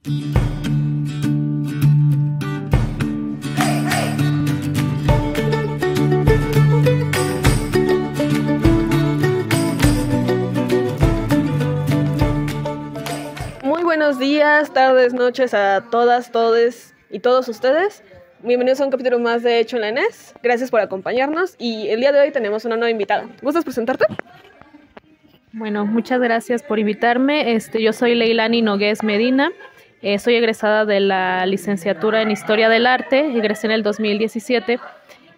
Muy buenos días, tardes, noches a todas, todes y todos ustedes. Bienvenidos a un capítulo más de Hecho en la ENES. Gracias por acompañarnos y el día de hoy tenemos una nueva invitada. ¿Gustas presentarte? Bueno, muchas gracias por invitarme. Yo soy Leilani Nogués Medina. Soy egresada de la licenciatura en Historia del Arte. Egresé en el 2017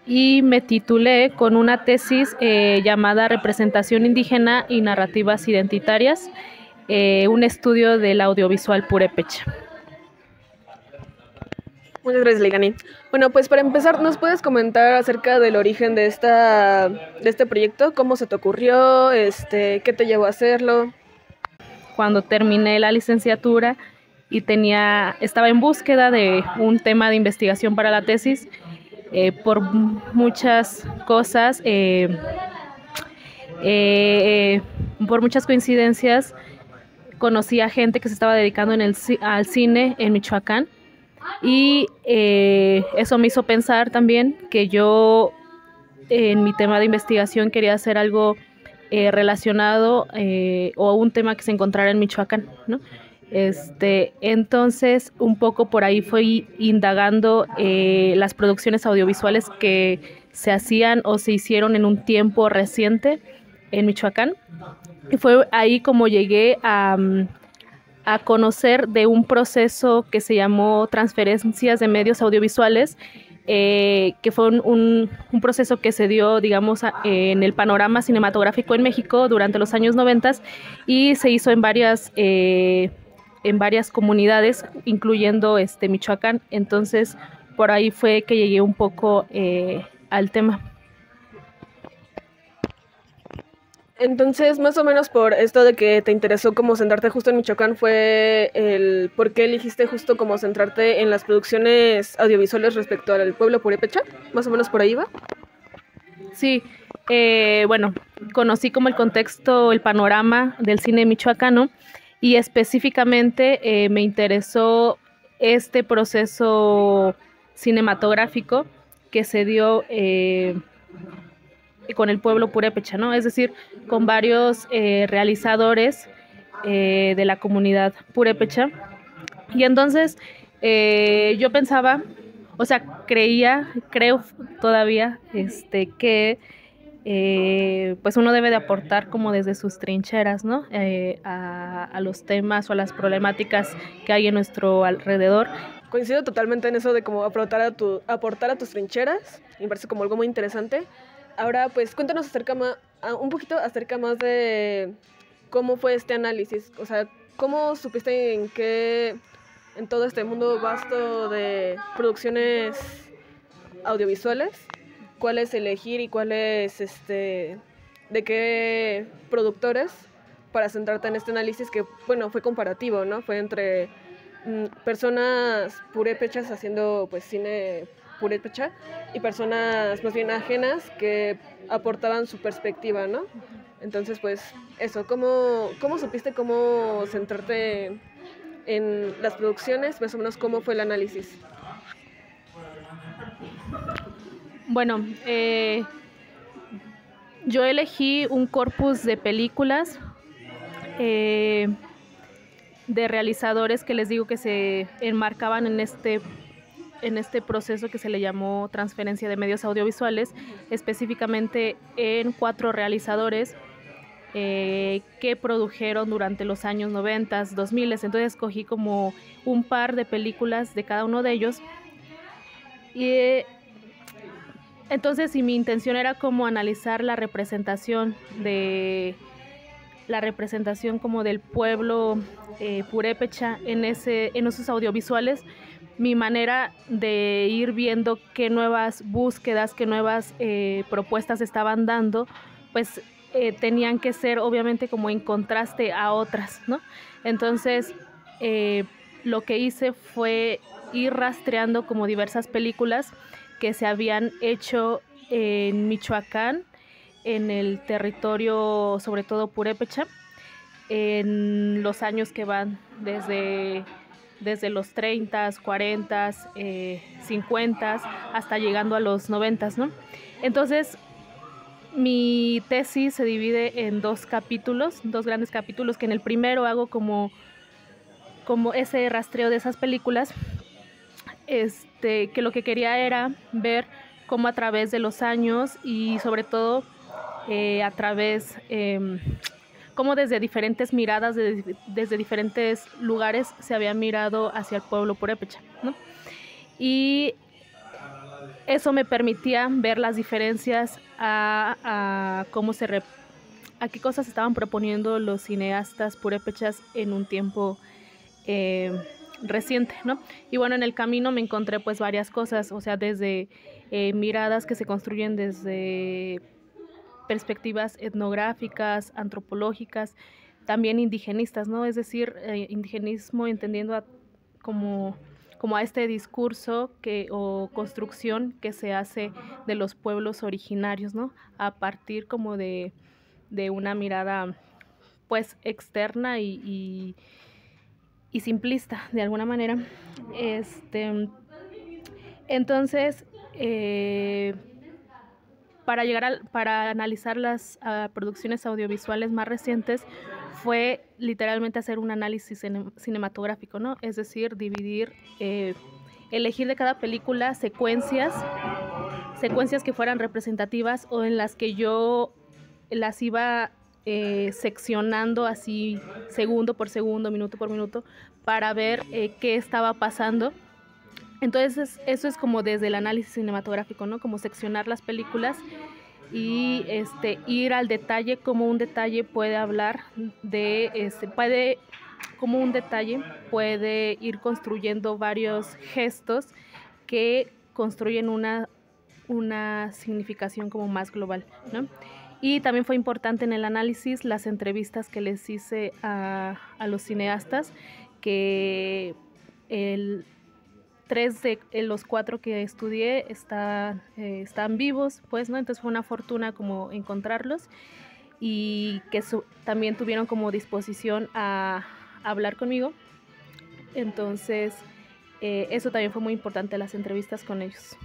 y me titulé con una tesis llamada Representación Indígena y Narrativas Identitarias, un estudio del audiovisual purépecha. Muchas gracias, Leilani. Bueno, pues para empezar, ¿nos puedes comentar acerca del origen de este proyecto? ¿Cómo se te ocurrió? ¿Qué te llevó a hacerlo? Cuando terminé la licenciatura y estaba en búsqueda de un tema de investigación para la tesis, por muchas cosas, por muchas coincidencias, conocí a gente que se estaba dedicando al cine en Michoacán. Y eso me hizo pensar también que yo en mi tema de investigación quería hacer algo relacionado o un tema que se encontrara en Michoacán, ¿no? Entonces un poco por ahí fui indagando las producciones audiovisuales que se hacían o se hicieron en un tiempo reciente en Michoacán, y fue ahí como llegué a conocer de un proceso que se llamó Transferencias de Medios Audiovisuales, que fue un proceso que se dio, digamos, en el panorama cinematográfico en México durante los años 90 y se hizo en varias comunidades, incluyendo Michoacán. Entonces, por ahí fue que llegué un poco al tema. Entonces, más o menos por esto de que te interesó como centrarte justo en Michoacán, ¿fue el por qué elegiste justo como centrarte en las producciones audiovisuales respecto al pueblo purépecha? ¿Más o menos por ahí va? Sí, bueno, conocí como el contexto, el panorama del cine michoacano y específicamente me interesó este proceso cinematográfico que se dio con el pueblo purépecha, ¿no? Es decir, con varios realizadores de la comunidad purépecha. Y entonces yo pensaba, o sea, creo todavía que pues uno debe de aportar como desde sus trincheras, ¿no? A los temas o a las problemáticas que hay en nuestro alrededor. Coincido totalmente en eso de como aportar a tus trincheras. Me parece como algo muy interesante. Ahora, pues, cuéntanos un poquito acerca más de cómo fue este análisis. O sea, ¿cómo supiste en todo este mundo vasto de producciones audiovisuales, cuáles elegir y cuáles, de qué productores para centrarte en este análisis que, bueno, fue comparativo, ¿no? Fue entre personas purépechas haciendo, pues, cine purépecha y personas más bien ajenas que aportaban su perspectiva, ¿no? Entonces, pues, eso, ¿cómo supiste cómo centrarte en las producciones? Más o menos, ¿cómo fue el análisis? Bueno, yo elegí un corpus de películas de realizadores que les digo que se enmarcaban en este proceso que se le llamó transferencia de medios audiovisuales, específicamente en 4 realizadores que produjeron durante los años 90, 2000. Entonces escogí como un par de películas de cada uno de ellos. Y entonces, mi intención era como analizar la representación como del pueblo purépecha en esos audiovisuales, mi manera de ir viendo qué nuevas búsquedas, qué nuevas propuestas estaban dando, pues tenían que ser obviamente como en contraste a otras, ¿no? Entonces, lo que hice fue ir rastreando como diversas películas que se habían hecho en Michoacán, en el territorio sobre todo purépecha, en los años que van desde desde los 30, 40, 50 hasta llegando a los 90, ¿no? Entonces, mi tesis se divide en dos grandes capítulos, que en el primero hago como ese rastreo de esas películas, que lo que quería era ver cómo a través de los años y sobre todo a través, cómo desde diferentes miradas, desde diferentes lugares se había mirado hacia el pueblo purépecha, ¿no? Y eso me permitía ver las diferencias a qué cosas estaban proponiendo los cineastas purépechas en un tiempo reciente, ¿no? Y bueno, en el camino me encontré pues varias cosas, o sea, desde miradas que se construyen desde perspectivas etnográficas, antropológicas, también indigenistas, ¿no? Es decir, indigenismo entendiendo como a este discurso o construcción que se hace de los pueblos originarios, ¿no? A partir como de una mirada pues externa y simplista de alguna manera. Entonces, para analizar las producciones audiovisuales más recientes fue literalmente hacer un análisis cinematográfico, ¿no? Es decir, dividir, elegir de cada película secuencias que fueran representativas o en las que yo las iba seccionando así segundo por segundo, minuto por minuto, para ver qué estaba pasando. Entonces eso es como desde el análisis cinematográfico, ¿no? Como seccionar las películas y ir al detalle, como un detalle puede hablar de, como un detalle puede ir construyendo varios gestos que construyen una significación como más global, ¿no? Y también fue importante en el análisis las entrevistas que les hice a los cineastas, que 3 de los 4 que estudié están vivos, pues, ¿no? Entonces fue una fortuna como encontrarlos y que también tuvieron como disposición a hablar conmigo. Entonces, eso también fue muy importante, las entrevistas con ellos.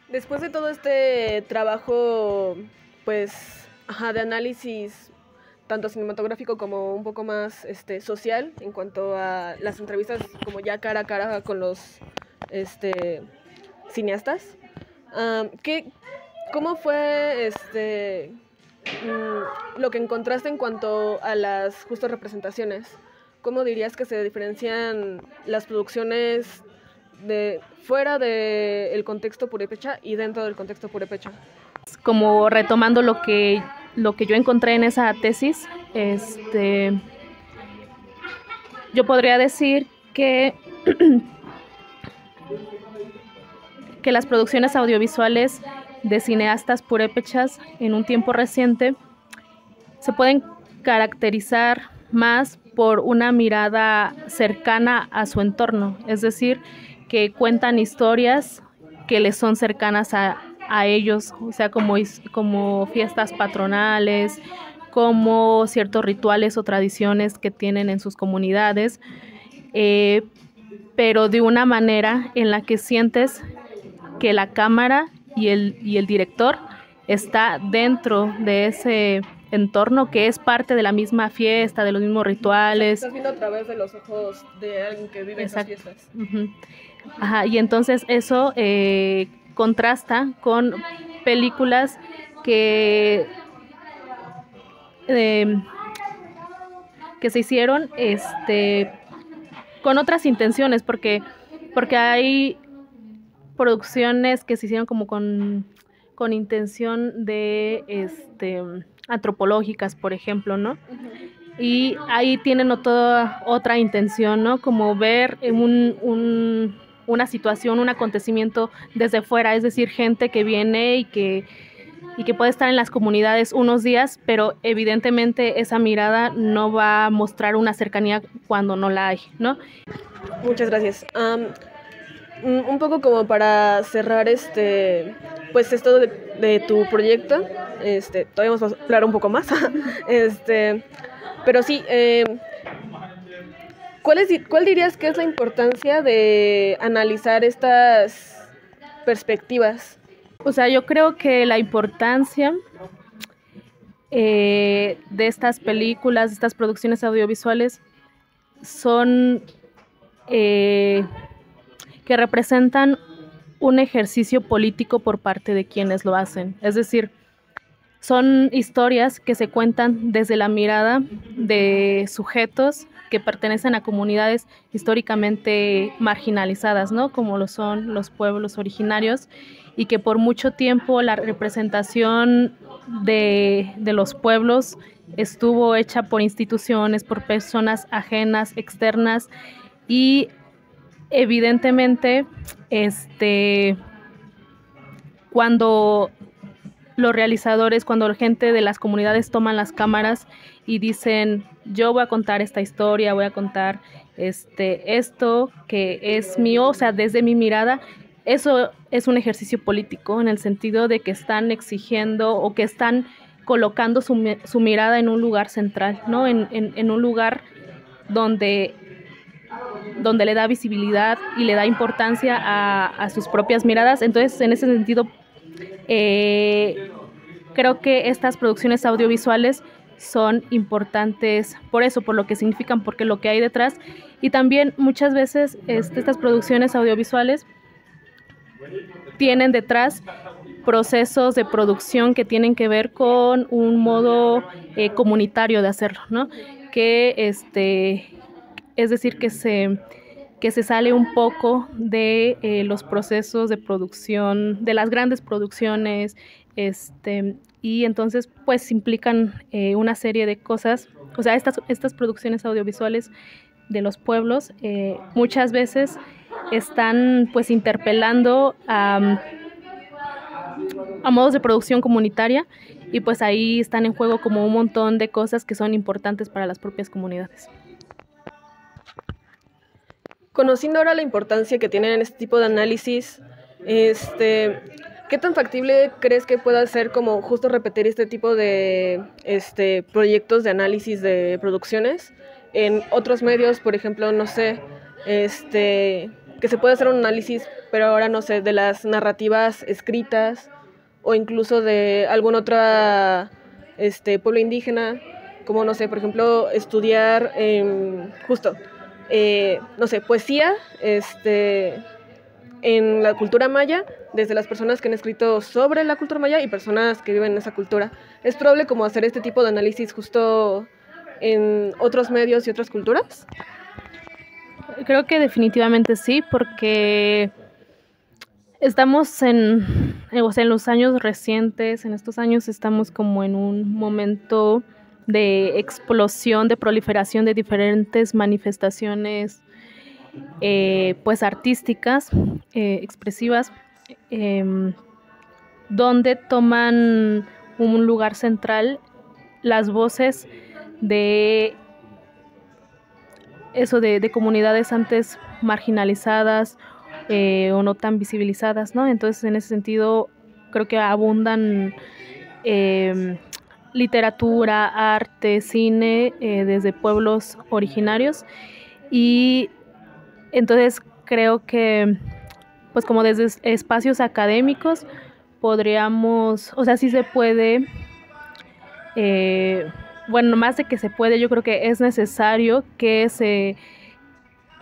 Después de todo este trabajo, pues, de análisis tanto cinematográfico como un poco más social, en cuanto a las entrevistas como ya cara a cara con los cineastas, ¿cómo fue lo que encontraste en cuanto a las justas representaciones? ¿Cómo dirías que se diferencian las producciones de fuera del contexto purépecha y dentro del contexto purépecha? Como retomando lo que yo encontré en esa tesis, yo podría decir que las producciones audiovisuales de cineastas purépechas en un tiempo reciente se pueden caracterizar más por una mirada cercana a su entorno, es decir, que cuentan historias que les son cercanas a ellos, o sea, como fiestas patronales, como ciertos rituales o tradiciones que tienen en sus comunidades, pero de una manera en la que sientes que la cámara y el director está dentro de ese entorno, que es parte de la misma fiesta, de los mismos rituales. Estás viendo a través de los ojos de alguien que vive esas fiestas. Uh-huh. Ajá, y entonces eso contrasta con películas que se hicieron con otras intenciones, porque hay producciones que se hicieron como con intención de antropológicas, por ejemplo, ¿no? Uh-huh. Y ahí tienen otra intención, ¿no? Como ver una situación, un acontecimiento desde fuera, es decir, gente que viene y que puede estar en las comunidades unos días, pero evidentemente esa mirada no va a mostrar una cercanía cuando no la hay, ¿no? Muchas gracias. Un poco como para cerrar pues esto de tu proyecto, todavía vamos a hablar un poco más, pero sí, ¿Cuál dirías que es la importancia de analizar estas perspectivas? O sea, yo creo que la importancia de estas películas, de estas producciones audiovisuales, son que representan un ejercicio político por parte de quienes lo hacen. Es decir, son historias que se cuentan desde la mirada de sujetos que pertenecen a comunidades históricamente marginalizadas, ¿no? Como lo son los pueblos originarios, y que por mucho tiempo la representación de los pueblos estuvo hecha por instituciones, por personas ajenas, externas, y evidentemente cuando los realizadores, cuando la gente de las comunidades toman las cámaras y dicen, yo voy a contar esta historia, voy a contar esto que es mío, o sea, desde mi mirada, eso es un ejercicio político, en el sentido de que están exigiendo o que están colocando su mirada en un lugar central, ¿no? En un lugar donde le da visibilidad y le da importancia a sus propias miradas. Entonces, en ese sentido, creo que estas producciones audiovisuales son importantes por eso, por lo que significan, porque lo que hay detrás. Y también muchas veces estas producciones audiovisuales tienen detrás procesos de producción que tienen que ver con un modo comunitario de hacerlo, ¿no? Que es decir, que se sale un poco de los procesos de producción, de las grandes producciones, y entonces pues implican una serie de cosas. O sea, estas producciones audiovisuales de los pueblos muchas veces están pues interpelando a modos de producción comunitaria, y pues ahí están en juego como un montón de cosas que son importantes para las propias comunidades. Conociendo ahora la importancia que tienen este tipo de análisis, ¿qué tan factible crees que pueda ser como justo repetir este tipo de proyectos de análisis de producciones en otros medios? Por ejemplo, no sé, que se pueda hacer un análisis, pero ahora no sé, de las narrativas escritas o incluso de algún otro pueblo indígena, como no sé, por ejemplo, estudiar justo no sé, poesía en la cultura maya, desde las personas que han escrito sobre la cultura maya y personas que viven en esa cultura. ¿Es probable como hacer este tipo de análisis justo en otros medios y otras culturas? Creo que definitivamente sí, porque estamos en los años recientes, en estos años estamos como en un momento de explosión, de proliferación de diferentes manifestaciones pues artísticas, expresivas, donde toman un lugar central las voces de comunidades antes marginalizadas o no tan visibilizadas, ¿no? Entonces, en ese sentido, creo que abundan literatura, arte, cine desde pueblos originarios, y entonces creo que pues como desde espacios académicos podríamos, o sea, sí se puede, bueno, más de que se puede, yo creo que es necesario que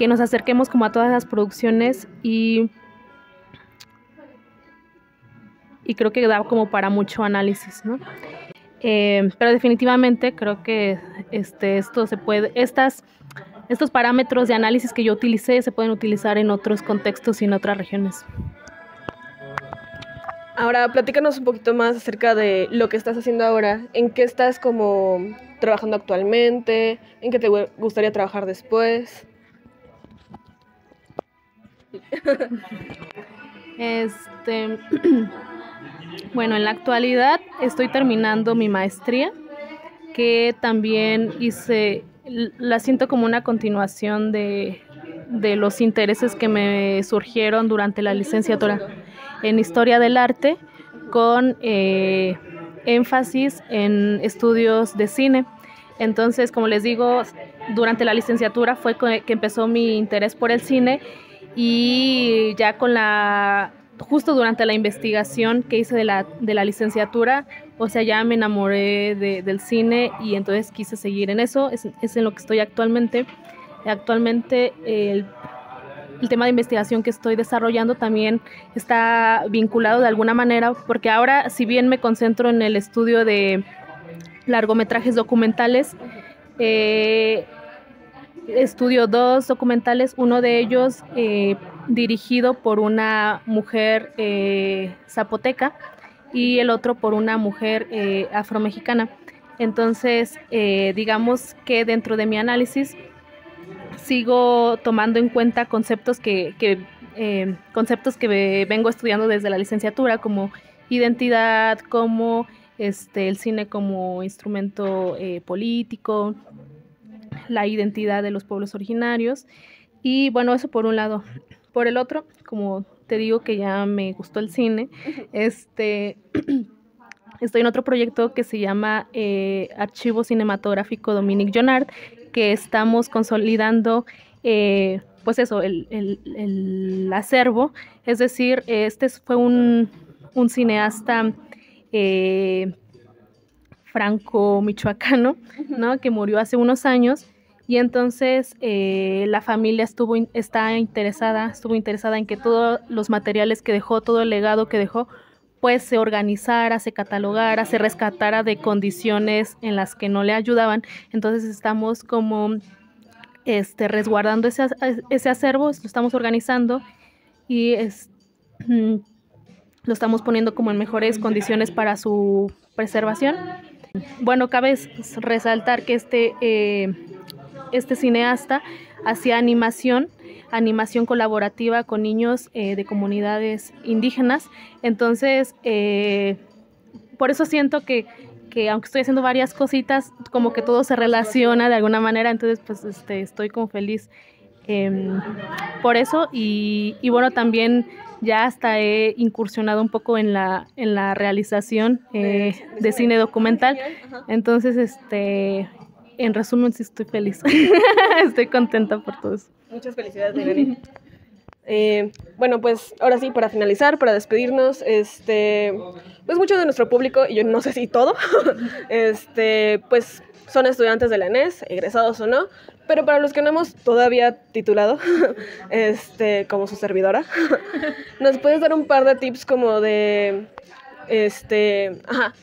nos acerquemos como a todas las producciones, y creo que da como para mucho análisis, ¿no? Pero definitivamente creo que esto se puede, estos parámetros de análisis que yo utilicé se pueden utilizar en otros contextos y en otras regiones. Ahora, platícanos un poquito más acerca de lo que estás haciendo ahora. ¿En qué estás como trabajando actualmente? ¿En qué te gustaría trabajar después? Bueno, en la actualidad estoy terminando mi maestría, que también la siento como una continuación de los intereses que me surgieron durante la licenciatura en Historia del Arte, con énfasis en estudios de cine. Entonces, como les digo, durante la licenciatura fue que empezó mi interés por el cine, y ya justo durante la investigación que hice de la licenciatura, o sea, ya me enamoré del cine y entonces quise seguir en eso, es en lo que estoy actualmente. Actualmente el tema de investigación que estoy desarrollando también está vinculado de alguna manera, porque ahora, si bien me concentro en el estudio de largometrajes documentales, estudio 2 documentales, uno de ellos dirigido por una mujer zapoteca y el otro por una mujer afromexicana. Entonces, digamos que dentro de mi análisis sigo tomando en cuenta conceptos que vengo estudiando desde la licenciatura, como identidad, como el cine como instrumento político, la identidad de los pueblos originarios, y bueno, eso por un lado. Por el otro, como te digo que ya me gustó el cine, estoy en otro proyecto que se llama Archivo Cinematográfico Dominique Jonard, que estamos consolidando pues eso, el acervo, es decir, este fue un cineasta franco-michoacano, ¿no?, que murió hace unos años, y entonces la familia estuvo interesada en que todos los materiales que dejó, todo el legado que dejó, pues se organizara, se catalogara, se rescatara de condiciones en las que no le ayudaban. Entonces estamos como resguardando ese acervo, lo estamos organizando y lo estamos poniendo como en mejores condiciones para su preservación. Bueno, cabe resaltar que este cineasta hacía animación colaborativa con niños de comunidades indígenas. Entonces, por eso siento que aunque estoy haciendo varias cositas, como que todo se relaciona de alguna manera. Entonces, pues estoy como feliz por eso. Y bueno, también ya hasta he incursionado un poco en la realización de cine documental. Entonces, en resumen, sí estoy feliz. Estoy contenta por todo eso. Muchas felicidades, Mayrani. Bueno, pues ahora sí, para finalizar, para despedirnos, pues mucho de nuestro público, y yo no sé si todo, pues son estudiantes de la ENES, egresados o no, pero para los que no hemos todavía titulado, como su servidora, ¿nos puedes dar un par de tips como de,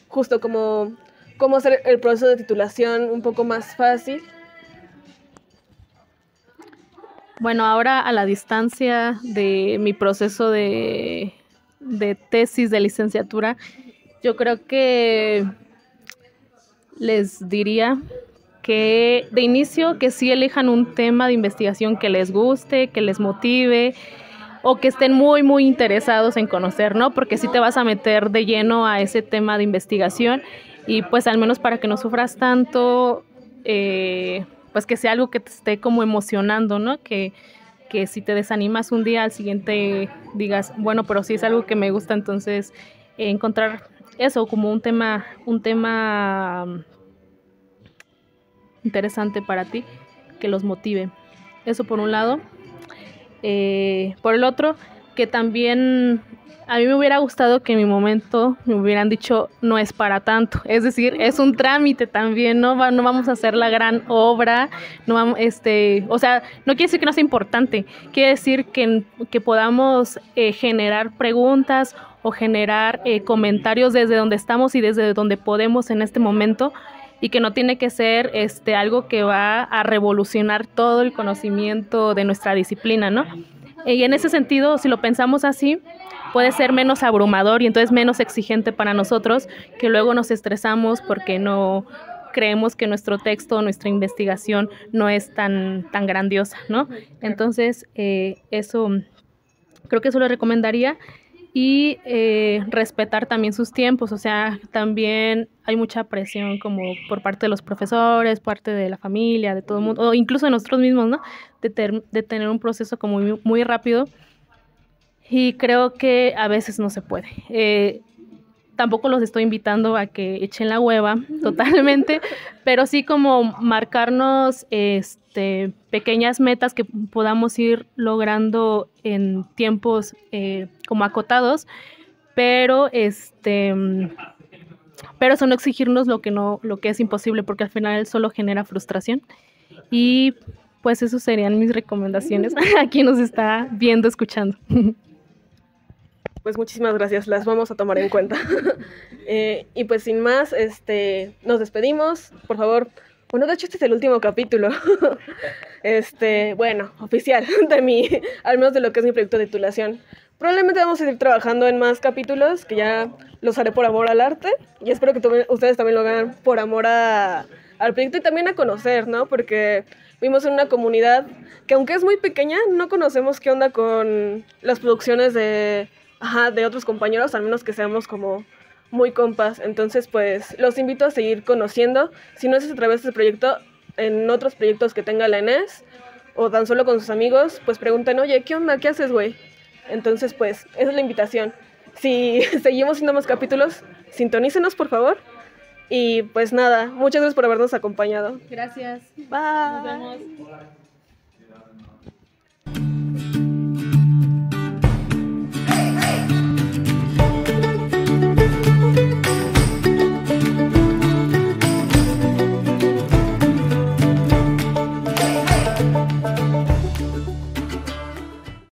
justo como cómo hacer el proceso de titulación un poco más fácil? Bueno, ahora a la distancia de mi proceso de tesis de licenciatura, yo creo que les diría que de inicio que sí elijan un tema de investigación que les guste, que les motive o que estén muy, muy interesados en conocer, ¿no? Porque sí te vas a meter de lleno a ese tema de investigación y pues al menos para que no sufras tanto, pues que sea algo que te esté como emocionando, ¿no? Que si te desanimas un día, al siguiente digas, bueno, pero sí es algo que me gusta. Entonces encontrar eso como un tema interesante para ti, que los motive. Eso por un lado. Por el otro, que también a mí me hubiera gustado que en mi momento me hubieran dicho no es para tanto, es decir, es un trámite también, no vamos a hacer la gran obra, no vamos, o sea, no quiere decir que no sea importante, quiere decir que podamos generar preguntas o generar comentarios desde donde estamos y desde donde podemos en este momento, y que no tiene que ser algo que va a revolucionar todo el conocimiento de nuestra disciplina, ¿no? Y en ese sentido, si lo pensamos así, puede ser menos abrumador y entonces menos exigente para nosotros, que luego nos estresamos porque no creemos que nuestro texto, nuestra investigación no es tan grandiosa, ¿no? Entonces, eso, creo que eso lo recomendaría. Y respetar también sus tiempos, o sea, también hay mucha presión como por parte de los profesores, parte de la familia, de todo el mundo, o incluso de nosotros mismos, ¿no? De tener un proceso como muy, muy rápido, y creo que a veces no se puede. tampoco los estoy invitando a que echen la hueva totalmente, pero sí como marcarnos pequeñas metas que podamos ir logrando en tiempos como acotados, pero pero eso no exigirnos lo que es imposible, porque al final solo genera frustración. Y pues eso serían mis recomendaciones a quien nos está viendo, escuchando. Pues muchísimas gracias, las vamos a tomar en cuenta. Y pues sin más, nos despedimos, por favor. Bueno, de hecho este es el último capítulo, bueno, oficial de mí, al menos de lo que es mi proyecto de titulación. Probablemente vamos a seguir trabajando en más capítulos, que ya los haré por amor al arte, y espero que ustedes también lo hagan por amor al proyecto y también a conocer, ¿no? Porque vivimos en una comunidad que aunque es muy pequeña, no conocemos qué onda con las producciones de otros compañeros, al menos que seamos como muy compas. Entonces, pues, los invito a seguir conociendo, si no es a través de este proyecto, en otros proyectos que tenga la ENES, o tan solo con sus amigos, pues pregunten, oye, ¿qué onda? ¿Qué haces, güey? Entonces, pues, esa es la invitación. Si seguimos haciendo más capítulos, sintonícenos, por favor. Y pues nada, muchas gracias por habernos acompañado. Gracias. Bye. Nos vemos.